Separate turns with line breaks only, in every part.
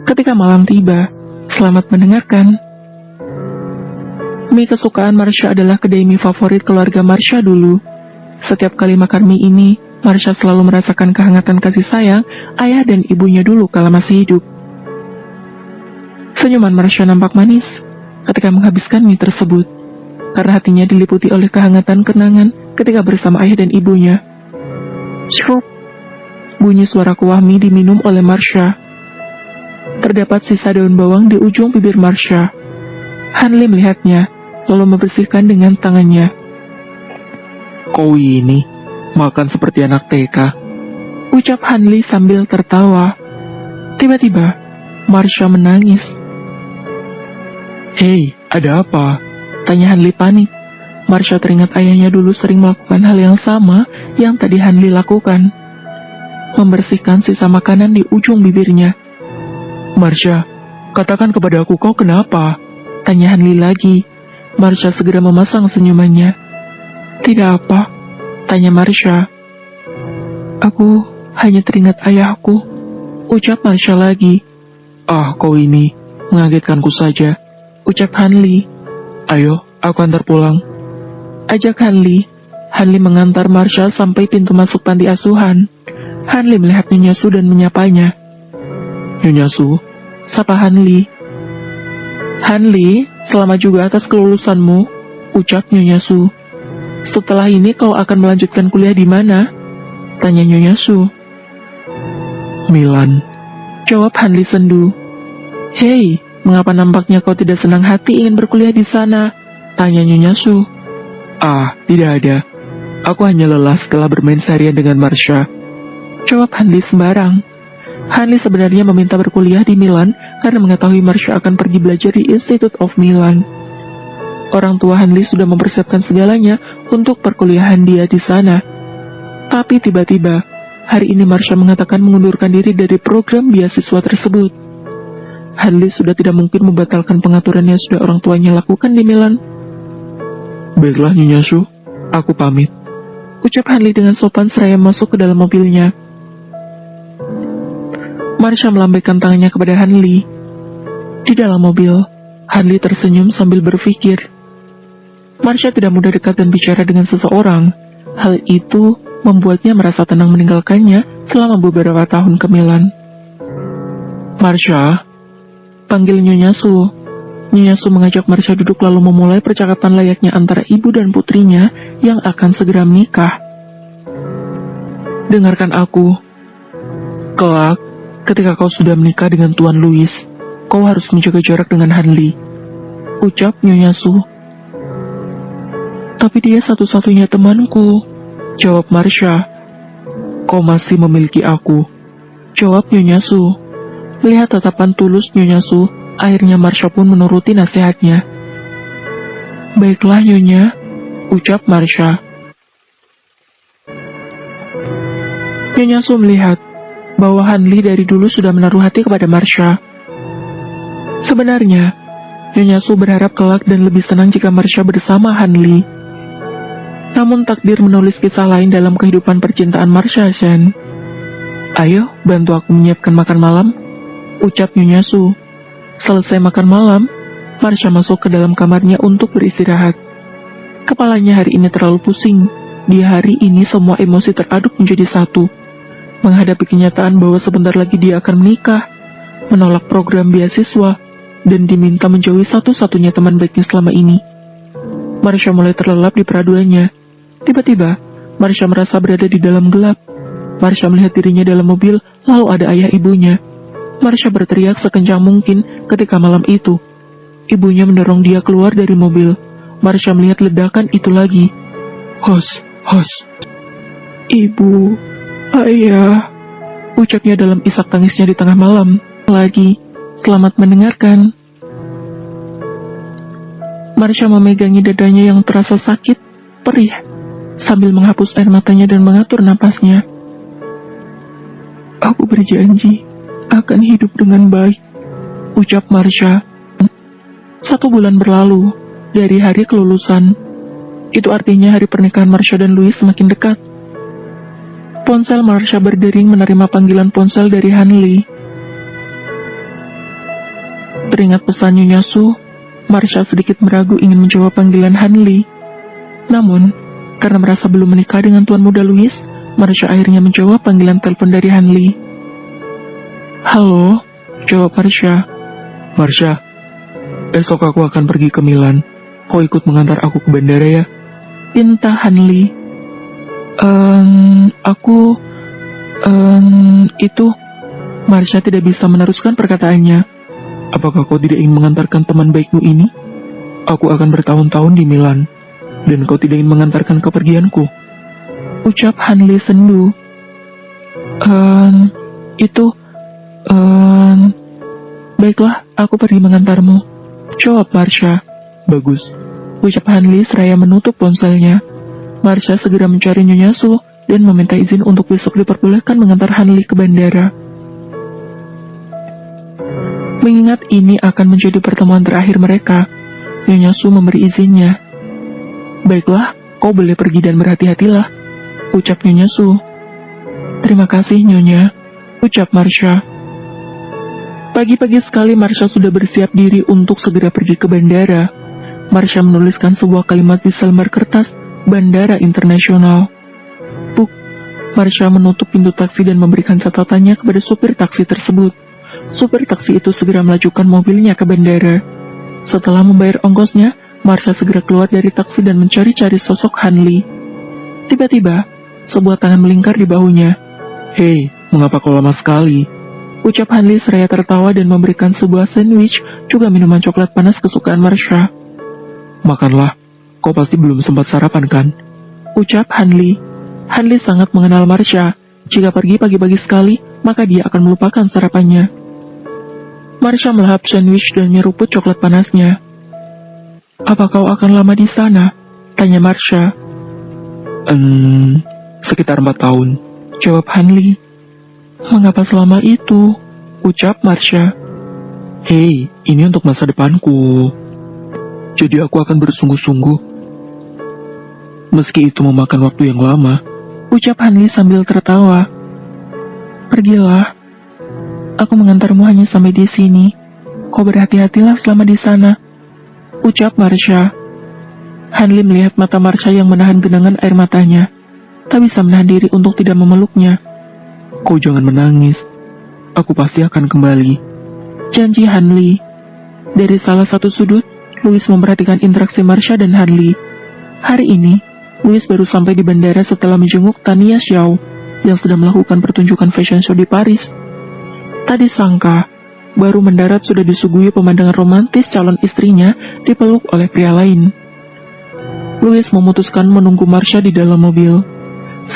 Ketika malam tiba, selamat mendengarkan. Mie kesukaan Marsha adalah kedai mie favorit keluarga Marsha dulu. Setiap kali makan mie ini, Marsha selalu merasakan kehangatan kasih sayang ayah dan ibunya dulu kala masih hidup. Senyuman Marsha nampak manis ketika menghabiskan mie tersebut, karena hatinya diliputi oleh kehangatan kenangan ketika bersama ayah dan ibunya. Shrup, bunyi suara kuah mie diminum oleh Marsha. Terdapat sisa daun bawang di ujung bibir Marsha. Hanli melihatnya, lalu membersihkan dengan tangannya.
Kau ini makan seperti anak TK,
ucap Hanli sambil tertawa. Tiba-tiba, Marsha menangis.
Hei, ada apa?
Tanya Hanli panik. Marsha teringat ayahnya dulu sering melakukan hal yang sama yang tadi Hanli lakukan. Membersihkan sisa makanan di ujung bibirnya.
Marsha, katakan kepada aku kau kenapa?
Tanya Hanli lagi. Marsha segera memasang senyumannya. Tidak apa, tanya Marsha. Aku hanya teringat ayahku, ucap Marsha lagi.
Ah, kau ini mengagetkanku saja,
ucap Hanli.
Ayo, aku antar pulang,
ajak Hanli. Hanli mengantar Marsha sampai pintu masuk panti asuhan. Hanli melihat Nyonya Su dan menyapanya.
Nyonya Su,
sapa Hanli. Hanli, selamat juga atas kelulusanmu, ucap Nyonya Su. Setelah ini kau akan melanjutkan kuliah di mana? Tanya Nyonya Su.
Milan,
jawab Hanli sendu. Hei, mengapa nampaknya kau tidak senang hati ingin berkuliah di sana? Tanya Nyonya Su.
Ah, tidak ada. Aku hanya lelah setelah bermain seharian dengan Marsha,
jawab Hanli sembarang. Hanli sebenarnya meminta berkuliah di Milan karena mengetahui Marsha akan pergi belajar di Institute of Milan. Orang tua Hanli sudah mempersiapkan segalanya untuk perkuliahan dia di sana. Tapi tiba-tiba, hari ini Marsha mengatakan mengundurkan diri dari program beasiswa tersebut. Hanli sudah tidak mungkin membatalkan pengaturan yang sudah orang tuanya lakukan di Milan.
Baiklah Nyonya Su, aku pamit,
ucap Hanli dengan sopan seraya masuk ke dalam mobilnya. Marsha melambaikan tangannya kepada Hanli. Di dalam mobil, Hanli tersenyum sambil berpikir. Marsha tidak mudah dekat dan bicara dengan seseorang. Hal itu membuatnya merasa tenang meninggalkannya selama beberapa tahun ke Milan.
Marsha,
panggil Nyonya Su. Nyonya Su mengajak Marsha duduk lalu memulai percakapan layaknya antara ibu dan putrinya yang akan segera menikah. Dengarkan aku. Kelak, ketika kau sudah menikah dengan Tuan Louis, kau harus menjaga jarak dengan Hanli, ucap Nyonya Su. Tapi dia satu-satunya temanku, jawab Marsha.
Kau masih memiliki aku,
jawab Nyonya Su. Melihat tatapan tulus Nyonya Su, akhirnya Marsha pun menuruti nasihatnya. Baiklah Nyonya, ucap Marsha. Nyonya Su melihat bahwa Hanli dari dulu sudah menaruh hati kepada Marsha. Sebenarnya, Nyonya Su berharap kelak dan lebih senang jika Marsha bersama Hanli. Namun takdir menulis kisah lain dalam kehidupan percintaan Marsha, Shen. Ayo, bantu aku menyiapkan makan malam, ucap Nyonya Su. Selesai makan malam, Marsha masuk ke dalam kamarnya untuk beristirahat. Kepalanya hari ini terlalu pusing. Di hari ini semua emosi teraduk menjadi satu. Menghadapi kenyataan bahwa sebentar lagi dia akan menikah, menolak program beasiswa, dan diminta menjauhi satu-satunya teman baiknya selama ini. Marsha mulai terlelap di peraduannya. Tiba-tiba, Marsha merasa berada di dalam gelap. Marsha melihat dirinya dalam mobil, lalu ada ayah ibunya. Marsha berteriak sekencang mungkin ketika malam itu. Ibunya mendorong dia keluar dari mobil. Marsha melihat ledakan itu lagi. Hos. Ibu, ayah, ucapnya dalam isak tangisnya di tengah malam. Lagi, selamat mendengarkan. Marsha memegangi dadanya yang terasa sakit, perih, sambil menghapus air matanya dan mengatur napasnya. Aku berjanji akan hidup dengan baik, ucap Marsha. 1 bulan berlalu dari hari kelulusan. Itu artinya hari pernikahan Marsha dan Louis semakin dekat. Ponsel Marsha berdering menerima panggilan ponsel dari Hanli. Teringat pesan Nyonya Su, Marsha sedikit meragu ingin menjawab panggilan Hanli. Namun, karena merasa belum menikah dengan Tuan Muda Louis, Marsha akhirnya menjawab panggilan telepon dari Hanli. Halo, jawab Marsha.
Marsha, esok aku akan pergi ke Milan. Kau ikut mengantar aku ke bandara ya?
Pinta Hanli. Itu... Marsha tidak bisa meneruskan perkataannya.
Apakah kau tidak ingin mengantarkan teman baikmu ini? Aku akan bertahun-tahun di Milan, dan kau tidak ingin mengantarkan kepergianku.
Ucap Hanli sendu. Baiklah, aku pergi mengantarmu, jawab Marsha.
Bagus,
ucap Hanli seraya menutup ponselnya. Marsha segera mencari Nyonya Su dan meminta izin untuk besok diperbolehkan mengantar Hanli ke bandara. Mengingat ini akan menjadi pertemuan terakhir mereka, Nyonya Su memberi izinnya. Baiklah, kau boleh pergi dan berhati-hatilah, ucap Nyonya Su. Terima kasih Nyonya, ucap Marsha. Pagi-pagi sekali Marsha sudah bersiap diri untuk segera pergi ke bandara. Marsha menuliskan sebuah kalimat di selembar kertas Bandara Internasional. Puk, Marsha menutup pintu taksi dan memberikan catatannya kepada supir taksi tersebut. Supir taksi itu segera melajukan mobilnya ke bandara. Setelah membayar ongkosnya, Marsha segera keluar dari taksi dan mencari-cari sosok Hanli. Tiba-tiba, sebuah tangan melingkar di bahunya.
Hei, mengapa kau lama sekali?
Ucap Hanli seraya tertawa dan memberikan sebuah sandwich, juga minuman coklat panas kesukaan Marsha.
Makanlah, kau pasti belum sempat sarapan kan?
Ucap Hanli. Hanli sangat mengenal Marsha. Jika pergi pagi-pagi sekali, maka dia akan melupakan sarapannya. Marsha melahap sandwich dan nyeruput coklat panasnya. Apa kau akan lama di sana? Tanya Marsha.
Sekitar 4 tahun,
jawab Hanli. Mengapa selama itu? Ucap Marsha.
Hei, ini untuk masa depanku. Jadi aku akan bersungguh-sungguh. Meski itu memakan waktu yang lama,
ucap Hanli sambil tertawa. Pergilah. Aku mengantarmu hanya sampai di sini. Kau berhati-hatilah selama di sana, ucap Marsha. Hanli melihat mata Marsha yang menahan genangan air matanya. Tak bisa menahan diri untuk tidak memeluknya.
Kau jangan menangis. Aku pasti akan kembali,
janji Hanli. Dari salah satu sudut, Louis memperhatikan interaksi Marsha dan Hanli. Hari ini, Louis baru sampai di bandara setelah menjenguk Tania Xiao yang sedang melakukan pertunjukan fashion show di Paris. Tak disangka, baru mendarat sudah disuguhi pemandangan romantis calon istrinya dipeluk oleh pria lain. Louis memutuskan menunggu Marsha di dalam mobil.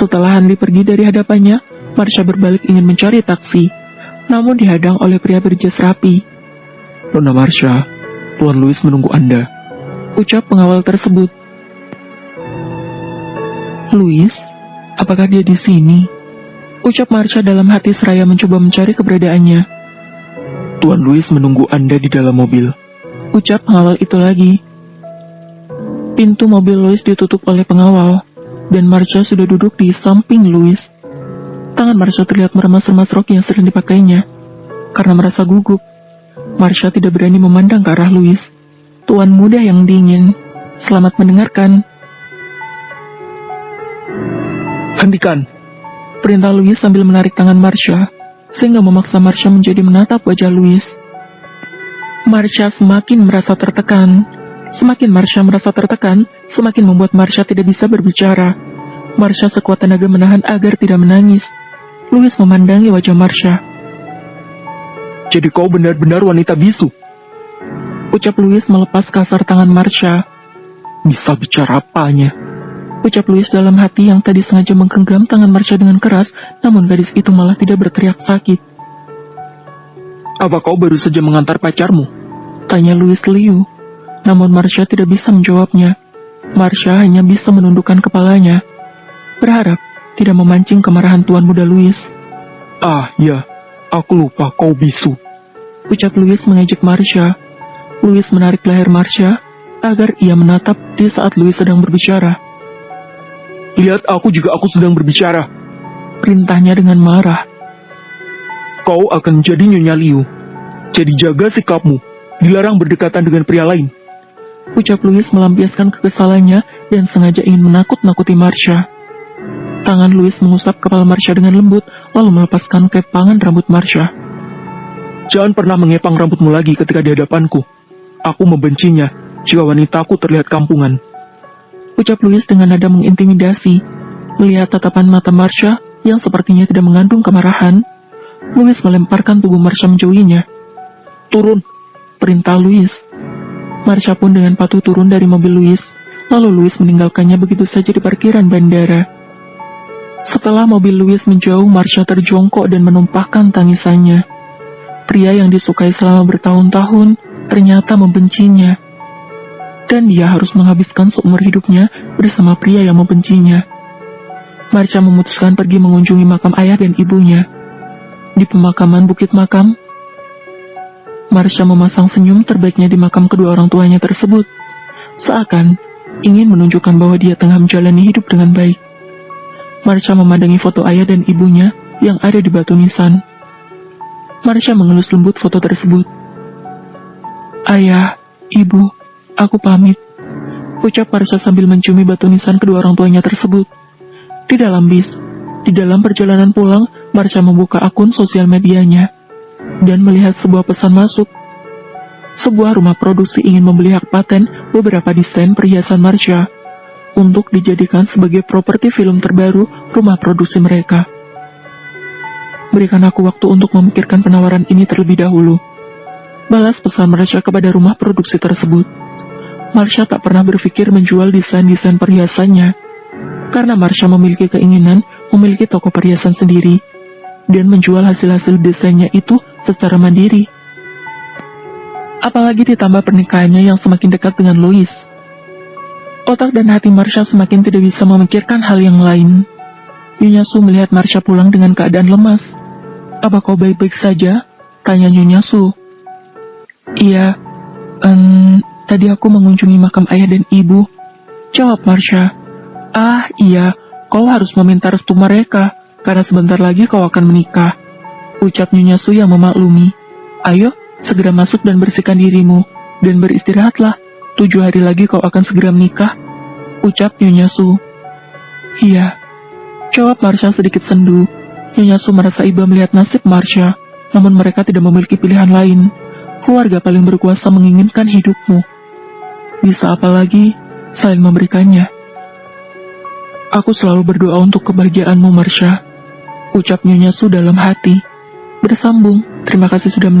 Setelah Hanli pergi dari hadapannya, Marsha berbalik ingin mencari taksi, namun dihadang oleh pria berjas rapi.
Nona Marsha, Tuan Louis menunggu Anda,
ucap pengawal tersebut. Louis, apakah dia di sini? Ucap Marsha dalam hati seraya mencoba mencari keberadaannya.
Tuan Louis menunggu Anda di dalam mobil,
ucap pengawal itu lagi. Pintu mobil Louis ditutup oleh pengawal, dan Marsha sudah duduk di samping Louis. Tangan Marsha terlihat meremas-remas rok yang sering dipakainya. Karena merasa gugup, Marsha tidak berani memandang ke arah Louis. Tuan muda yang dingin. Selamat mendengarkan.
Hentikan,
perintah Louis sambil menarik tangan Marsha, sehingga memaksa Marsha menjadi menatap wajah Louis. Marsha semakin merasa tertekan. Semakin Marsha merasa tertekan, semakin membuat Marsha tidak bisa berbicara. Marsha sekuat tenaga menahan agar tidak menangis. Louis memandangi wajah Marsha.
Jadi kau benar-benar wanita bisu,
ucap Louis melepas kasar tangan Marsha.
Bisa bicara apanya?
Ucap Louis dalam hati yang tadi sengaja menggenggam tangan Marsha dengan keras, namun gadis itu malah tidak berteriak sakit.
Apa kau baru saja mengantar pacarmu?
Tanya Louis liu. Namun Marsha tidak bisa menjawabnya. Marsha hanya bisa menundukkan kepalanya, berharap tidak memancing kemarahan Tuan Muda Louis.
Ah ya, aku lupa kau bisu,
ucap Louis mengejek Marsha. Louis menarik leher Marsha agar ia menatap di saat Louis sedang berbicara.
Lihat aku sedang berbicara,
perintahnya dengan marah.
Kau akan jadi Nyonya Liu, jadi jaga sikapmu, Dilarang berdekatan dengan pria lain.
Ucap Louis melampiaskan kekesalannya dan sengaja ingin menakut-nakuti Marsha. Tangan Louis mengusap kepala Marsha dengan lembut, lalu melepaskan kepangan rambut Marsha.
Jangan pernah mengepang rambutmu lagi ketika di hadapanku. Aku membencinya jika wanitaku terlihat kampungan.
Ucap Louis dengan nada mengintimidasi. Melihat tatapan mata Marsha yang sepertinya tidak mengandung kemarahan, Louis melemparkan tubuh Marsha menjauhinya.
Turun,
Perintah Louis. Marsha pun dengan patuh turun dari mobil Louis, lalu Louis meninggalkannya begitu saja di parkiran bandara. Setelah mobil Louis menjauh, Marsha terjongkok dan menumpahkan tangisannya. Pria yang disukai selama bertahun-tahun ternyata membencinya. Dan dia harus menghabiskan seumur hidupnya bersama pria yang membencinya. Marsha memutuskan pergi mengunjungi makam ayah dan ibunya. Di pemakaman Bukit Makam, Marsha memasang senyum terbaiknya di makam kedua orang tuanya tersebut, seakan ingin menunjukkan bahwa dia tengah menjalani hidup dengan baik. Marsha memandangi foto ayah dan ibunya yang ada di batu nisan. Marsha mengelus lembut foto tersebut. Ayah, ibu, aku pamit, ucap Marsha sambil menciumi batu nisan kedua orang tuanya tersebut. Di dalam perjalanan pulang, Marsha membuka akun sosial medianya dan melihat sebuah pesan masuk. Sebuah rumah produksi ingin membeli hak paten beberapa desain perhiasan Marsha untuk dijadikan sebagai properti film terbaru rumah produksi mereka. Berikan aku waktu untuk memikirkan penawaran ini terlebih dahulu, balas pesan Marsha kepada rumah produksi tersebut. Marsha tak pernah berpikir menjual desain-desain perhiasannya, karena Marsha memiliki keinginan memiliki toko perhiasan sendiri dan menjual hasil-hasil desainnya itu secara mandiri. Apalagi ditambah pernikahannya yang semakin dekat dengan Louis. Otak dan hati Marsha semakin tidak bisa memikirkan hal yang lain. Nyonya Su melihat Marsha pulang dengan keadaan lemas. Apa kau baik-baik saja? Tanya Nyonya Su. Iya, tadi aku mengunjungi makam ayah dan ibu, jawab Marsha. Ah iya, kau harus meminta restu mereka, karena sebentar lagi kau akan menikah, ucap Nyonya Su yang memaklumi. Ayo, segera masuk dan bersihkan dirimu, dan beristirahatlah. 7 hari lagi kau akan segera menikah, ucap Nyonya Su. Iya, jawab Marsha sedikit sendu. Nyonya Su merasa iba melihat nasib Marsha, namun mereka tidak memiliki pilihan lain. Keluarga paling berkuasa menginginkan hidupmu. Bisa apa lagi selain memberikannya? Aku selalu berdoa untuk kebahagiaanmu, Marsha, ucap Nyonya Su dalam hati. Bersambung, terima kasih sudah mendengar.